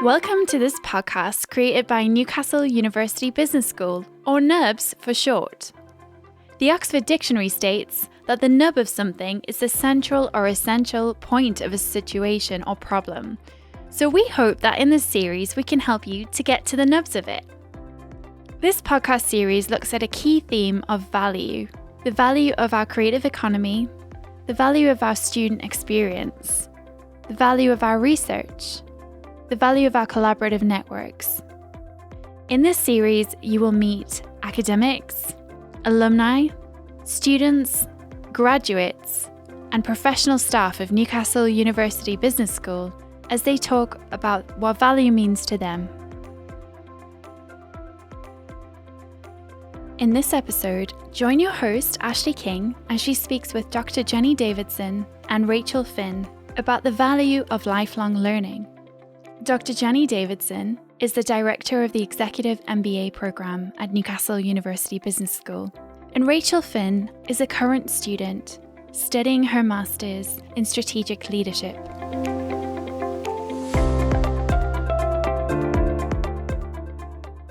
Welcome to this podcast created by Newcastle University Business School, or NUBS for short. The Oxford Dictionary states that the nub of something is the central or essential point of a situation or problem. So we hope that in this series we can help you to get to the nubs of it. This podcast series looks at a key theme of value, the value of our creative economy, the value of our student experience, the value of our research, the value of our collaborative networks. In this series, you will meet academics, alumni, students, graduates, and professional staff of Newcastle University Business School as they talk about what value means to them. In this episode, join your host, Ashleigh King, as she speaks with Dr. Jenny Davidson and Rachel Finn about the value of lifelong learning. Dr. Jenny Davidson is the director of the Executive MBA program at Newcastle University Business School, and Rachel Finn is a current student studying her master's in strategic leadership.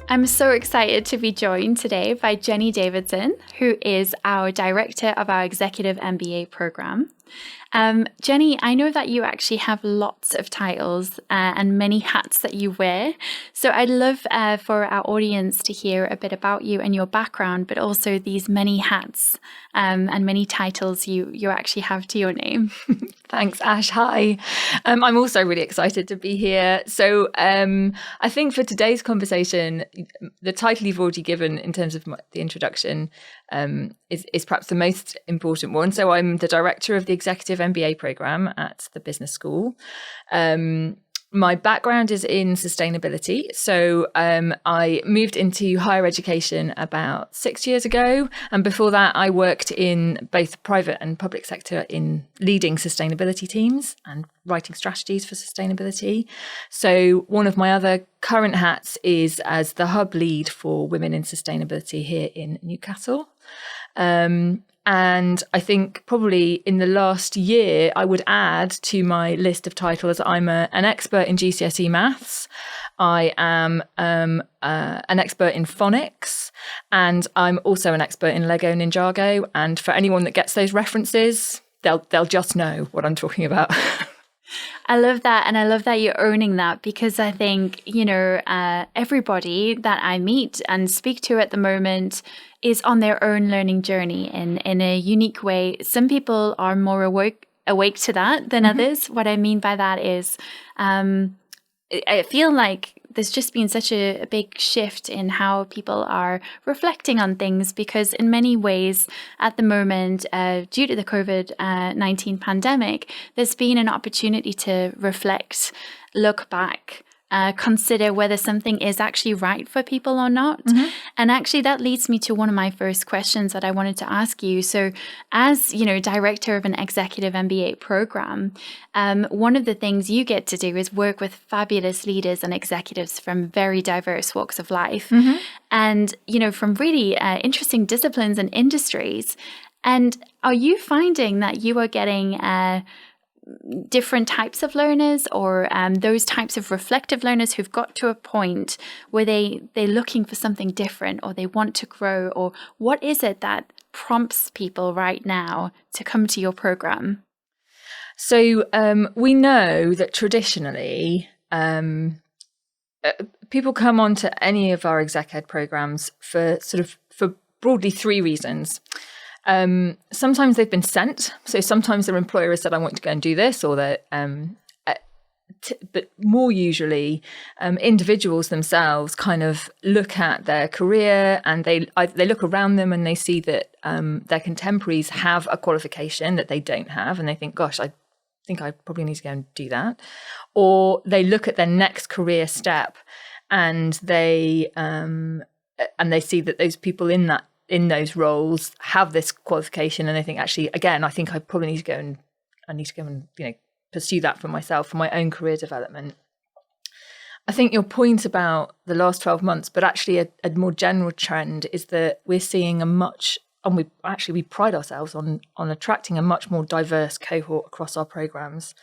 I'm so excited to be joined today by Jenny Davidson, who is our director of our Executive MBA program. Jenny, I know that you actually have lots of titles and many hats that you wear. So I'd love for our audience to hear a bit about you and your background, but also these many hats and many titles you actually have to your name. Thanks, Ash. Hi. I'm also really excited to be here. So I think for today's conversation, the title you've already given in terms of the introduction is perhaps the most important one. So I'm the director of the Executive MBA program at the Business School. My background is in sustainability. So I moved into higher education about 6 years ago. And before that, I worked in both private and public sector in leading sustainability teams and writing strategies for sustainability. So one of my other current hats is as the hub lead for women in sustainability here in Newcastle. And I think probably in the last year, I would add to my list of titles, I'm an expert in GCSE maths. I am an expert in phonics, and I'm also an expert in Lego Ninjago. And for anyone that gets those references, they'll just know what I'm talking about. I love that. And I love that you're owning that, because I think, everybody that I meet and speak to at the moment is on their own learning journey in a unique way. Some people are more awake to that than others. What I mean by that is I feel like there's just been such a big shift in how people are reflecting on things, because in many ways at the moment, due to the COVID-19 pandemic, there's been an opportunity to reflect, look back, consider whether something is actually right for people or not. And actually that leads me to one of my first questions that I wanted to ask you. So as, director of an executive MBA program, one of the things you get to do is work with fabulous leaders and executives from very diverse walks of life and, from really interesting disciplines and industries. And are you finding that you are getting different types of learners, or those types of reflective learners who've got to a point where they're looking for something different, or they want to grow, or what is it that prompts people right now to come to your program? So we know that traditionally people come onto any of our exec ed programs for broadly three reasons. Sometimes they've been sent. So sometimes their employer has said, I want to go and do this, or that, but more usually individuals themselves kind of look at their career and they look around them and they see that their contemporaries have a qualification that they don't have. And they think, gosh, I think I probably need to go and do that. Or they look at their next career step and they see that those people in those roles have this qualification, and they think, actually, again, I think I probably need to go and pursue that for myself, for my own career development. I think your point about the last 12 months, but actually a more general trend, is that we're seeing we pride ourselves on attracting a much more diverse cohort across our programs.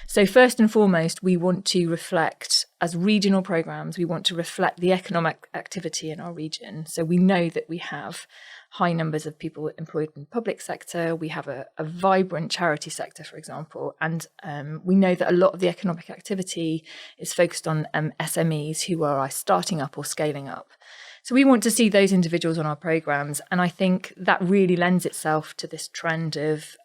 So first and foremost, we want to reflect, as regional programs, we want to reflect the economic activity in our region. So we know that we have high numbers of people employed in the public sector. We have a vibrant charity sector, for example, and we know that a lot of the economic activity is focused on SMEs who are starting up or scaling up. So we want to see those individuals on our programs, and I think that really lends itself to this trend of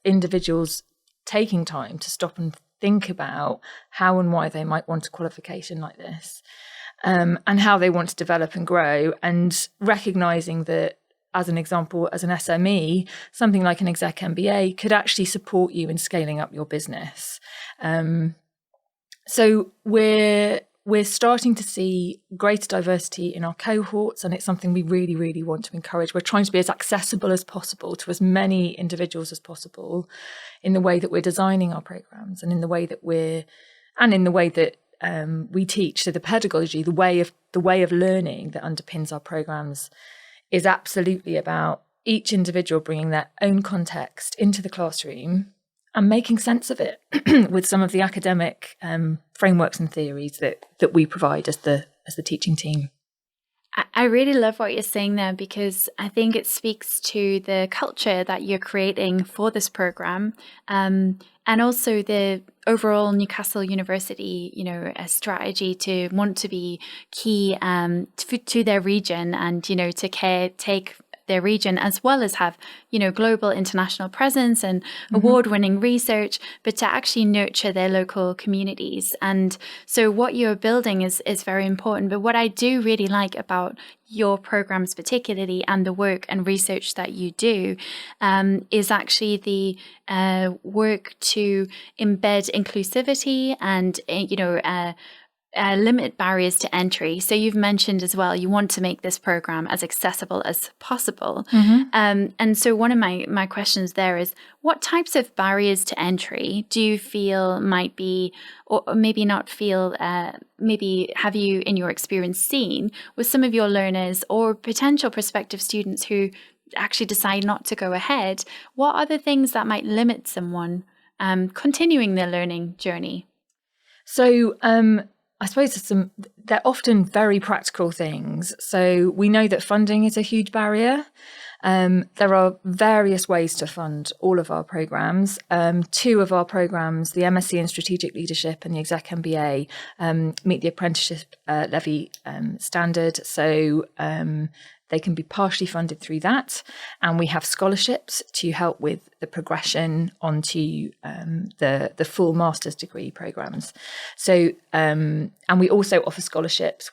individuals taking time to stop and think about how and why they might want a qualification like this, and how they want to develop and grow, and recognizing that, as an example, as an SME, something like an Exec MBA could actually support you in scaling up your business. So we're starting to see greater diversity in our cohorts, and it's something we really, really want to encourage. We're trying to be as accessible as possible to as many individuals as possible in the way that we're designing our programs, and in the way that we teach. So the pedagogy, the way of learning that underpins our programs is absolutely about each individual bringing their own context into the classroom and making sense of it with some of the academic frameworks and theories that we provide as the teaching team. I really love what you're saying there, because I think it speaks to the culture that you're creating for this program, and also the overall Newcastle University, a strategy to want to be key to their region, and to take their region, as well as have global international presence and award-winning research, but to actually nurture their local communities. And so what you're building is very important. But what I do really like about your programs particularly, and the work and research that you do, is actually the work to embed inclusivity and limit barriers to entry. So you've mentioned as well, you want to make this program as accessible as possible. And so one of my questions there is, what types of barriers to entry do you feel might be, or maybe not feel, maybe have you in your experience seen with some of your learners or potential prospective students who actually decide not to go ahead? What are the things that might limit someone continuing their learning journey? So I suppose they're often very practical things. So we know that funding is a huge barrier. There are various ways to fund all of our programs. Two of our programs, the MSc in Strategic Leadership and the Exec MBA, meet the apprenticeship levy standard. So they can be partially funded through that. And we have scholarships to help with the progression onto the full master's degree programs. So, and we also offer scholarships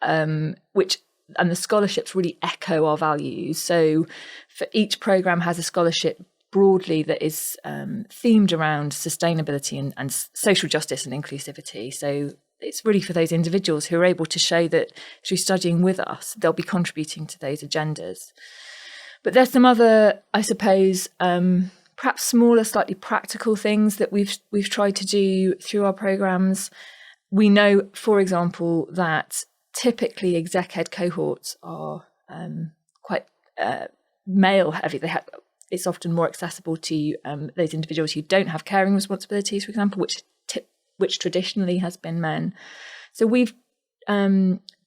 and the scholarships really echo our values. So for each program has a scholarship broadly that is themed around sustainability and social justice and inclusivity. So it's really for those individuals who are able to show that through studying with us, they'll be contributing to those agendas. But there's some other, I suppose, perhaps smaller, slightly practical things that we've tried to do through our programs. We know, for example, that typically exec ed cohorts are quite male heavy. It's often more accessible to those individuals who don't have caring responsibilities, for example, which traditionally has been men. So we've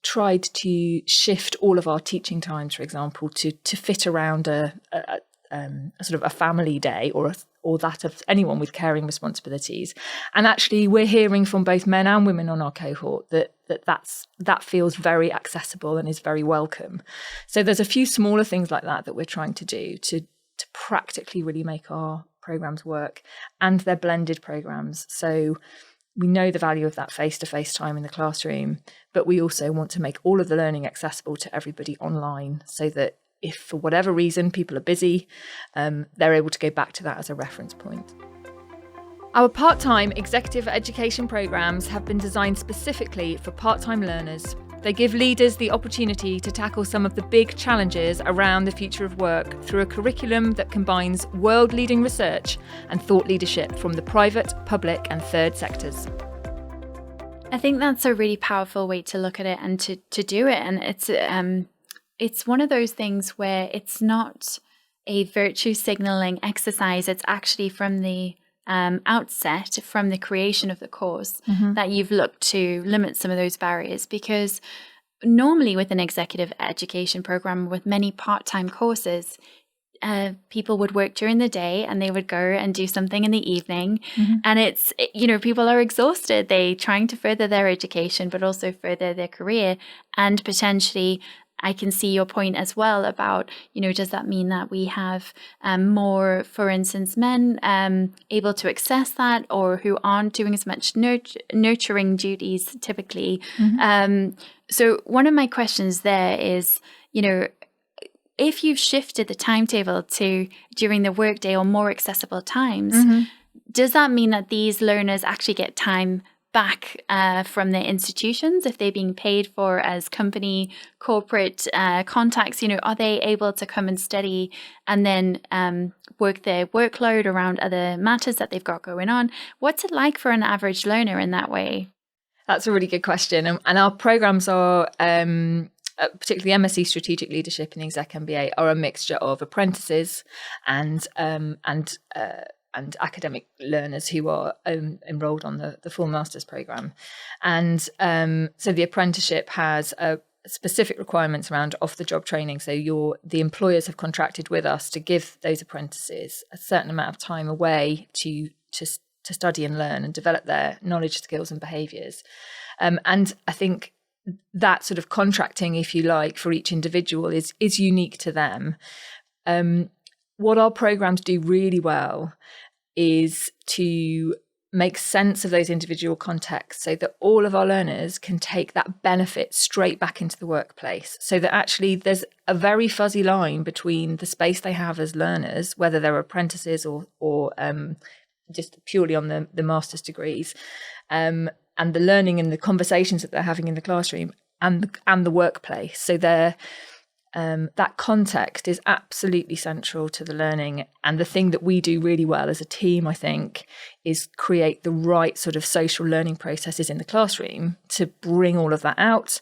tried to shift all of our teaching times, for example, to fit around a sort of a family day or that of anyone with caring responsibilities. And actually, we're hearing from both men and women on our cohort that feels very accessible and is very welcome. So there's a few smaller things like that we're trying to do to practically really make our programs work, and they're blended programs. So we know the value of that face-to-face time in the classroom, but we also want to make all of the learning accessible to everybody online, so that if for whatever reason people are busy, they're able to go back to that as a reference point. Our part-time executive education programs have been designed specifically for part-time learners. They give leaders the opportunity to tackle some of the big challenges around the future of work through a curriculum that combines world-leading research and thought leadership from the private, public and third sectors. I think that's a really powerful way to look at it and to do it. And it's one of those things where it's not a virtue signaling exercise. It's actually from the outset from the creation of the course that you've looked to limit some of those barriers? Because normally with an executive education program with many part-time courses, people would work during the day and they would go and do something in the evening. And it's, people are exhausted. They trying to further their education, but also further their career. And potentially, I can see your point as well about, does that mean that we have more, for instance, men able to access that, or who aren't doing as much nurturing duties typically? So one of my questions there is, if you've shifted the timetable to during the workday or more accessible times, does that mean that these learners actually get time back from their institutions if they're being paid for as company corporate contacts? Are they able to come and study and then work their workload around other matters that they've got going on? What's it like for an average learner in that way? That's a really good question. And our programs are, particularly MSc Strategic Leadership and the Exec MBA, are a mixture of apprentices and academic learners who are enrolled on the full master's program. And so the apprenticeship has specific requirements around off-the-job training. So the employers have contracted with us to give those apprentices a certain amount of time away to study and learn and develop their knowledge, skills and behaviours. And I think that sort of contracting, if you like, for each individual is unique to them. What our programs do really well is to make sense of those individual contexts so that all of our learners can take that benefit straight back into the workplace, so that actually there's a very fuzzy line between the space they have as learners, whether they're apprentices or just purely on the master's degrees, and the learning and the conversations that they're having in the classroom and the workplace. So that context is absolutely central to the learning. And the thing that we do really well as a team, I think, is create the right sort of social learning processes in the classroom to bring all of that out,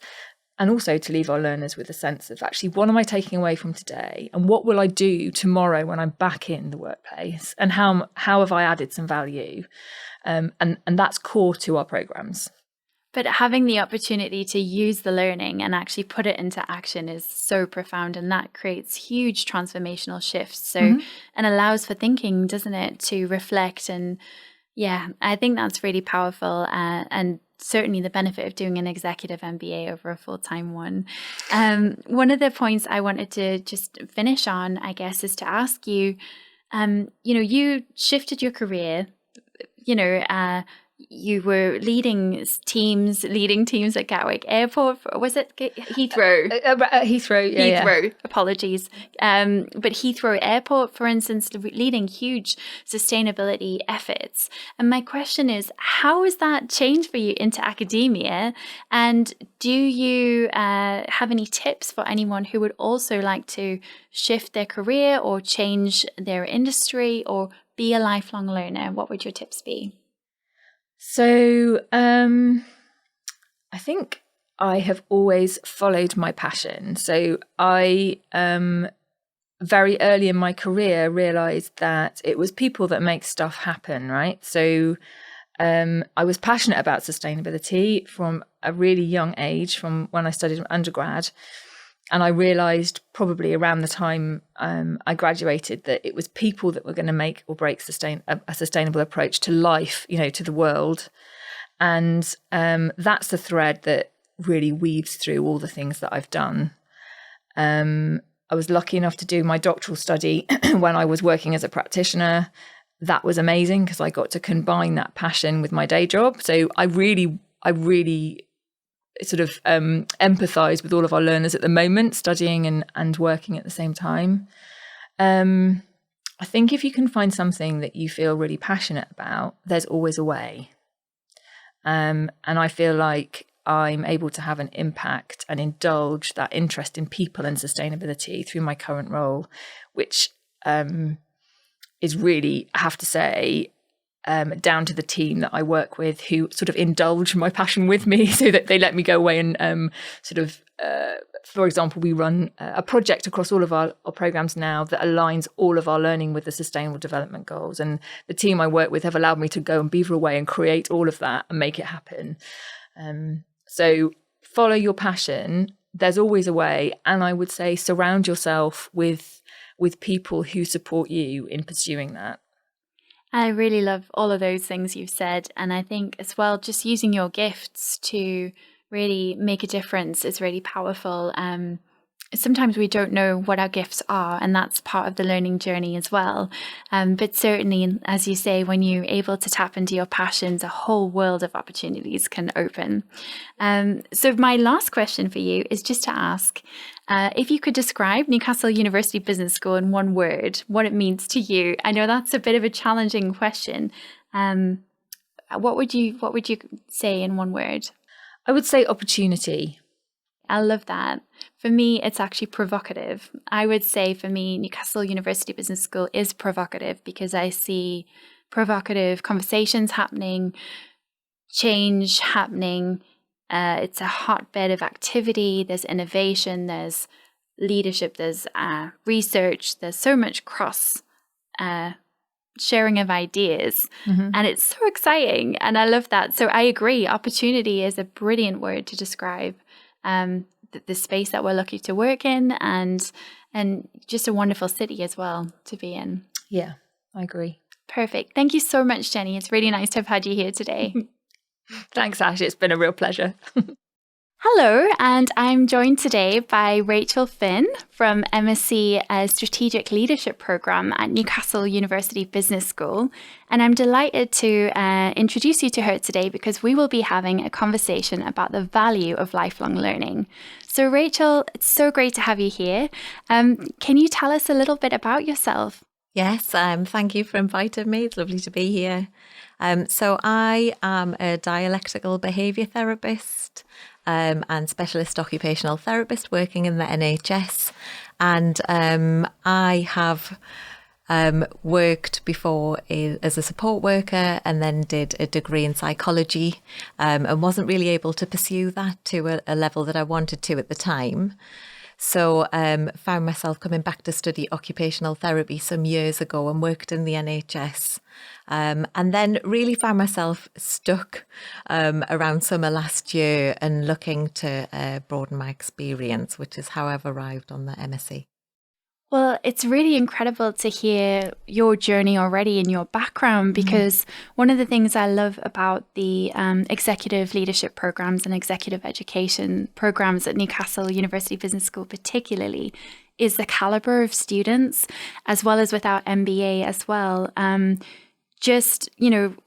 and also to leave our learners with a sense of, actually, what am I taking away from today, and what will I do tomorrow when I'm back in the workplace, and how have I added some value? And that's core to our programs. But having the opportunity to use the learning and actually put it into action is so profound, and that creates huge transformational shifts. So, and allows for thinking, doesn't it, to reflect. And yeah, I think that's really powerful, and certainly the benefit of doing an executive MBA over a full-time one. One of the points I wanted to just finish on, I guess, is to ask you, you shifted your career, you were leading teams at Gatwick Airport. Was it Heathrow? Heathrow, yeah. Heathrow, apologies. But Heathrow Airport, for instance, leading huge sustainability efforts. And my question is, how has that changed for you into academia? And do you have any tips for anyone who would also like to shift their career or change their industry or be a lifelong learner? What would your tips be? So I think I have always followed my passion. So I very early in my career realised that it was people that make stuff happen, right? So I was passionate about sustainability from a really young age, from when I studied undergrad. And I realised probably around the time I graduated that it was people that were going to make or break a sustainable approach to life, to the world. And that's the thread that really weaves through all the things that I've done. I was lucky enough to do my doctoral study when I was working as a practitioner. That was amazing because I got to combine that passion with my day job. So I really sort of empathize with all of our learners at the moment, studying and working at the same time. I think if you can find something that you feel really passionate about, there's always a way. And I feel like I'm able to have an impact and indulge that interest in people and sustainability through my current role, which is really, I have to say, down to the team that I work with, who sort of indulge my passion with me, so that they let me go away and for example, we run a project across all of our programs now that aligns all of our learning with the Sustainable Development Goals. And the team I work with have allowed me to go and beaver away and create all of that and make it happen. So follow your passion. There's always a way. And I would say surround yourself with people who support you in pursuing that. I really love all of those things you've said. And I think as well, just using your gifts to really make a difference is really powerful. Sometimes we don't know what our gifts are, and that's part of the learning journey as well. But certainly, as you say, when you're able to tap into your passions, a whole world of opportunities can open. So my last question for you is just to ask, if you could describe Newcastle University Business School in one word, what it means to you. I know that's a bit of a challenging question. What would you say in one word? I would say opportunity. I love that. For me, it's actually provocative. I would say for me, Newcastle University Business School is provocative because I see provocative conversations happening, change happening. It's a hotbed of activity. There's innovation, there's leadership, there's research. There's so much cross sharing of ideas. And it's so exciting. And I love that. So I agree. Opportunity is a brilliant word to describe the space that we're lucky to work in, and just a wonderful city as well to be in. Yeah, I agree. Perfect. Thank you so much, Jenny. It's really nice to have had you here today. Thanks, Ash. It's been a real pleasure. Hello, and I'm joined today by Rachel Finn from MSc Strategic Leadership Programme at Newcastle University Business School. And I'm delighted to introduce you to her today because we will be having a conversation about the value of lifelong learning. So Rachel, it's so great to have you here. Can you tell us a little bit about yourself? Yes, thank you for inviting me. It's lovely to be here. So I am a dialectical behaviour therapist and specialist occupational therapist working in the NHS. And I have worked before as a support worker and then did a degree in psychology and wasn't really able to pursue that to a level that I wanted to at the time. So found myself coming back to study occupational therapy some years ago and worked in the NHS. And then really found myself stuck around summer last year and looking to broaden my experience, which is how I've arrived on the MSc. Well, it's really incredible to hear your journey already and your background, because one of the things I love about the executive leadership programs and executive education programs at Newcastle University Business School particularly is the caliber of students, as well as with our MBA as well. Just,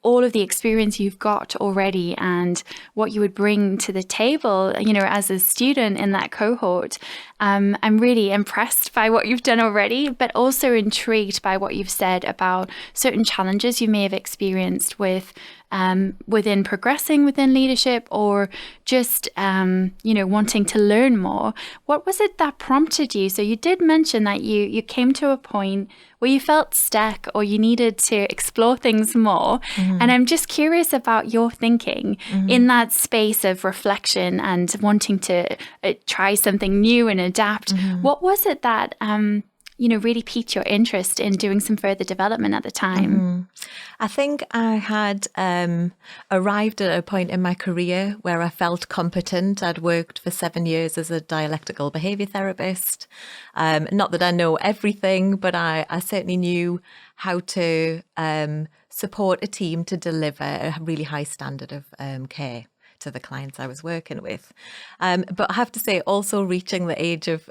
all of the experience you've got already and what you would bring to the table, as a student in that cohort. I'm really impressed by what you've done already, but also intrigued by what you've said about certain challenges you may have experienced within progressing within leadership, or just, wanting to learn more. What was it that prompted you? So you did mention that you came to a point where you felt stuck or you needed to explore things more. And I'm just curious about your thinking in that space of reflection and wanting to try something new and adapt. What was it that, really piqued your interest in doing some further development at the time? I think I had arrived at a point in my career where I felt competent. I'd worked for 7 years as a dialectical behaviour therapist. Not that I know everything, but I certainly knew how to support a team to deliver a really high standard of care to the clients I was working with. But I have to say, also reaching the age of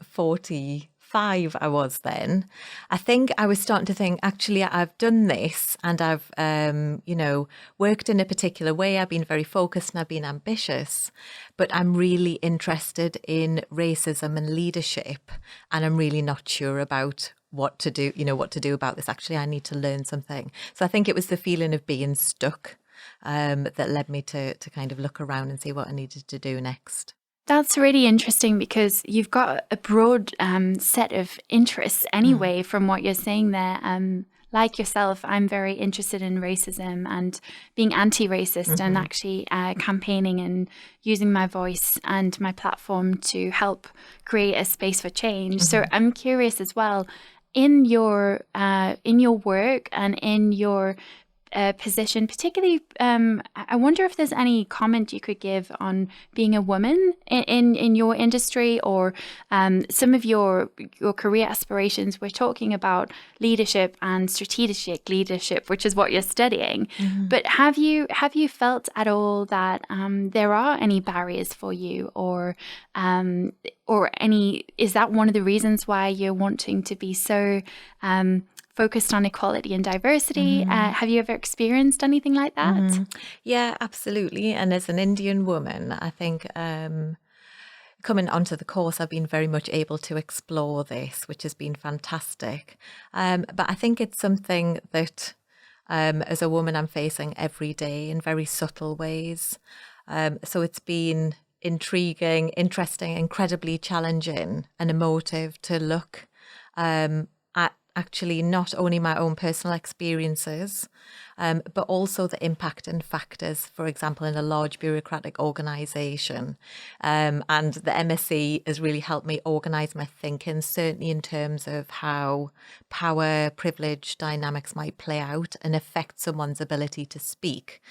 45 I was then, I think I was starting to think, actually, I've done this and I've, worked in a particular way. I've been very focused and I've been ambitious, but I'm really interested in racism and leadership. And I'm really not sure about what to do about this. Actually, I need to learn something. So I think it was the feeling of being stuck that led me to kind of look around and see what I needed to do next. That's really interesting because you've got a broad set of interests anyway from what you're saying there. like yourself, I'm very interested in racism and being anti-racist and actually campaigning and using my voice and my platform to help create a space for change. So I'm curious as well, in your work and in your position, particularly, I wonder if there's any comment you could give on being a woman in your industry, or some of your career aspirations. We're talking about leadership and strategic leadership, which is what you're studying. But have you felt at all that there are any barriers for you, or any? Is that one of the reasons why you're wanting to be so focused on equality and diversity? Have you ever experienced anything like that? Yeah, absolutely. And as an Indian woman, I think coming onto the course, I've been very much able to explore this, which has been fantastic. But I think it's something that as a woman I'm facing every day in very subtle ways. So it's been intriguing, interesting, incredibly challenging and emotive to look at actually not only my own personal experiences, but also the impact and factors, for example, in a large bureaucratic organisation. And the MSc has really helped me organise my thinking, certainly in terms of how power, privilege dynamics might play out and affect someone's ability to speak.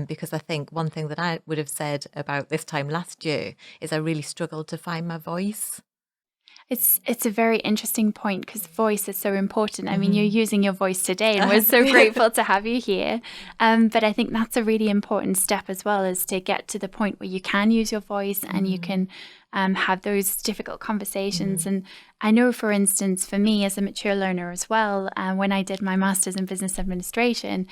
Because I think one thing that I would have said about this time last year is I really struggled to find my voice. It's a very interesting point, because voice is so important. I mean, you're using your voice today, and we're so grateful to have you here. But I think that's a really important step as well, is to get to the point where you can use your voice and you can have those difficult conversations. And I know, for instance, for me as a mature learner as well, when I did my master's in business administration,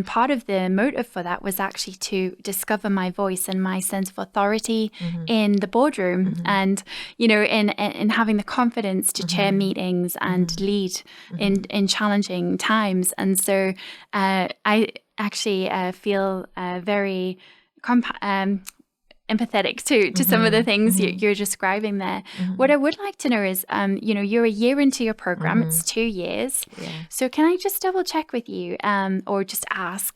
part of the motive for that was actually to discover my voice and my sense of authority in the boardroom, and in having the confidence to chair meetings and lead in challenging times. And so I actually feel very empathetic to some of the things you're describing there. What I would like to know is, you're a year into your program, it's 2 years. Yeah. So can I just double check with you, or just ask,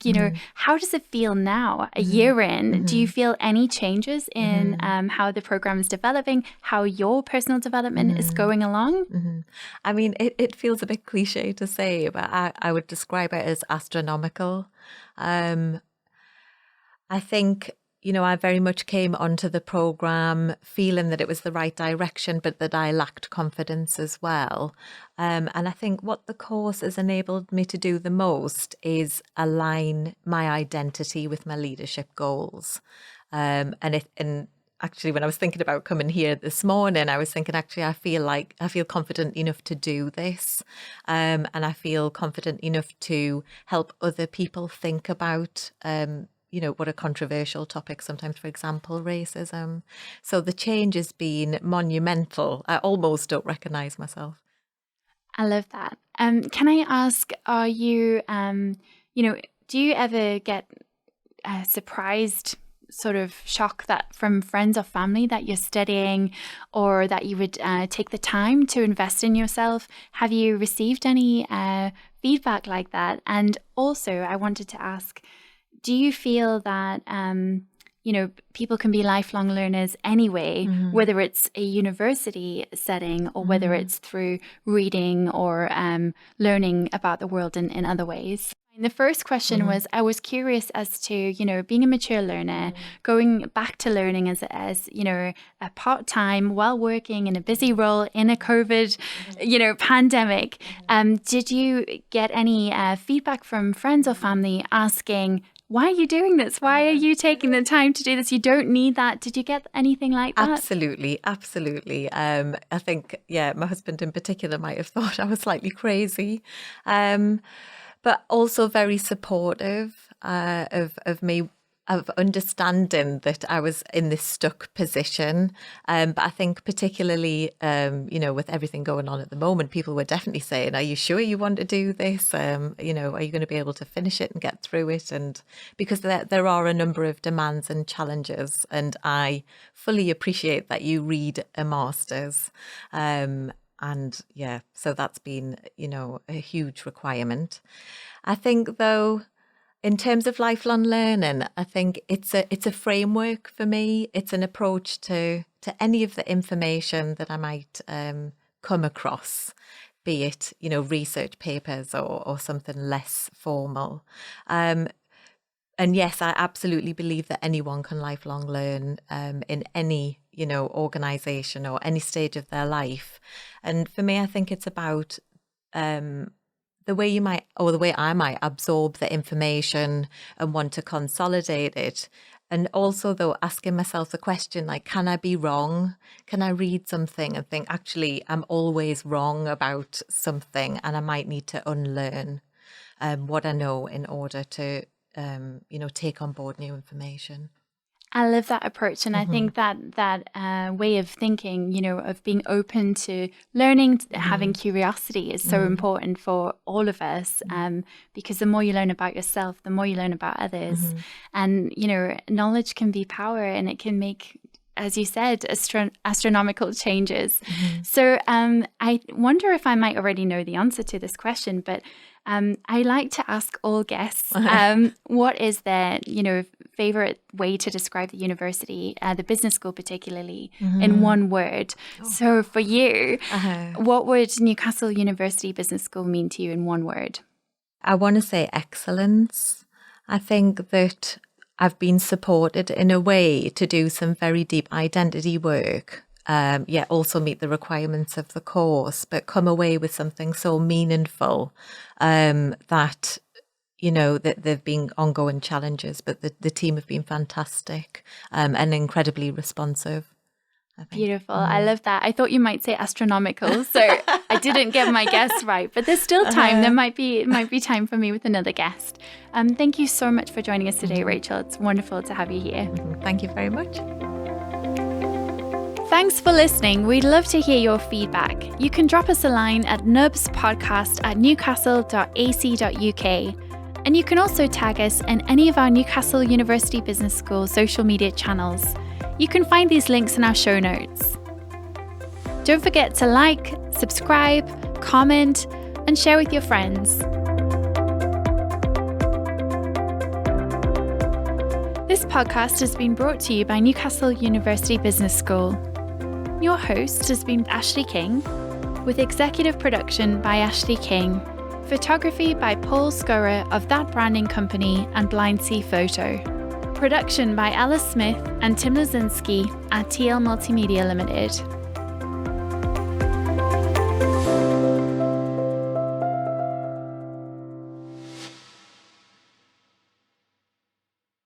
how does it feel now, a year in? Do you feel any changes in how the program is developing, how your personal development is going along? I mean, it feels a bit cliche to say, but I would describe it as astronomical. I think, I very much came onto the program feeling that it was the right direction, but that I lacked confidence as well. And I think what the course has enabled me to do the most is align my identity with my leadership goals. And actually, when I was thinking about coming here this morning, I was thinking, actually, I feel confident enough to do this. And I feel confident enough to help other people think about what are controversial topics sometimes, for example, racism. So the change has been monumental. I almost don't recognise myself. I love that. Can I ask, are you, do you ever get surprised, sort of shock that from friends or family that you're studying, or that you would take the time to invest in yourself? Have you received any feedback like that? And also, I wanted to ask, do you feel that, people can be lifelong learners anyway, whether it's a university setting or whether it's through reading or learning about the world in other ways? And the first question was, I was curious as to, being a mature learner, going back to learning as a part-time, while working in a busy role in a COVID, pandemic. Did you get any feedback from friends or family asking, why are you doing this? Why are you taking the time to do this? You don't need that. Did you get anything like that? Absolutely. I think, my husband in particular might have thought I was slightly crazy, but also very supportive of me, of understanding that I was in this stuck position. But I think particularly, with everything going on at the moment, people were definitely saying, are you sure you want to do this? Are you going to be able to finish it and get through it? And because there are a number of demands and challenges, and I fully appreciate that you read a master's. And yeah, so that's been, a huge requirement. I think though, in terms of lifelong learning, I think it's a framework for me. It's an approach to any of the information that I might come across, be it, research papers or something less formal. And yes, I absolutely believe that anyone can lifelong learn in any, organisation or any stage of their life. And for me, I think it's about the way I might absorb the information and want to consolidate it. And also, though, asking myself the question, like, can I be wrong? Can I read something and think, actually, I'm always wrong about something and I might need to unlearn what I know in order to, take on board new information. I love that approach. And I think that way of thinking, of being open to learning, having curiosity is so important for all of us, because the more you learn about yourself, the more you learn about others. And, knowledge can be power, and it can make, as you said, astronomical changes. So I wonder if I might already know the answer to this question, but I like to ask all guests, what is their, favorite way to describe the university, the business school particularly, in one word? So for you, what would Newcastle University Business School mean to you in one word? I want to say excellence. I think that I've been supported in a way to do some very deep identity work. Also meet the requirements of the course, but come away with something so meaningful that, that there've been ongoing challenges, but the team have been fantastic and incredibly responsive. Beautiful. I love that. I thought you might say astronomical, so I didn't get my guess right, but there's still time. There might be time for me with another guest. Thank you so much for joining us today, Rachel. It's wonderful to have you here. Thank you very much. Thanks for listening. We'd love to hear your feedback. You can drop us a line at nubspodcast@newcastle.ac.uk. And you can also tag us in any of our Newcastle University Business School social media channels. You can find these links in our show notes. Don't forget to like, subscribe, comment, and share with your friends. This podcast has been brought to you by Newcastle University Business School. Your host has been Ashleigh King, with executive production by Ashleigh King, photography by Paul Scurra of That Branding Company and Blind Sea Photo, production by Alice Smith and Tim Lazinski at TL Multimedia Limited.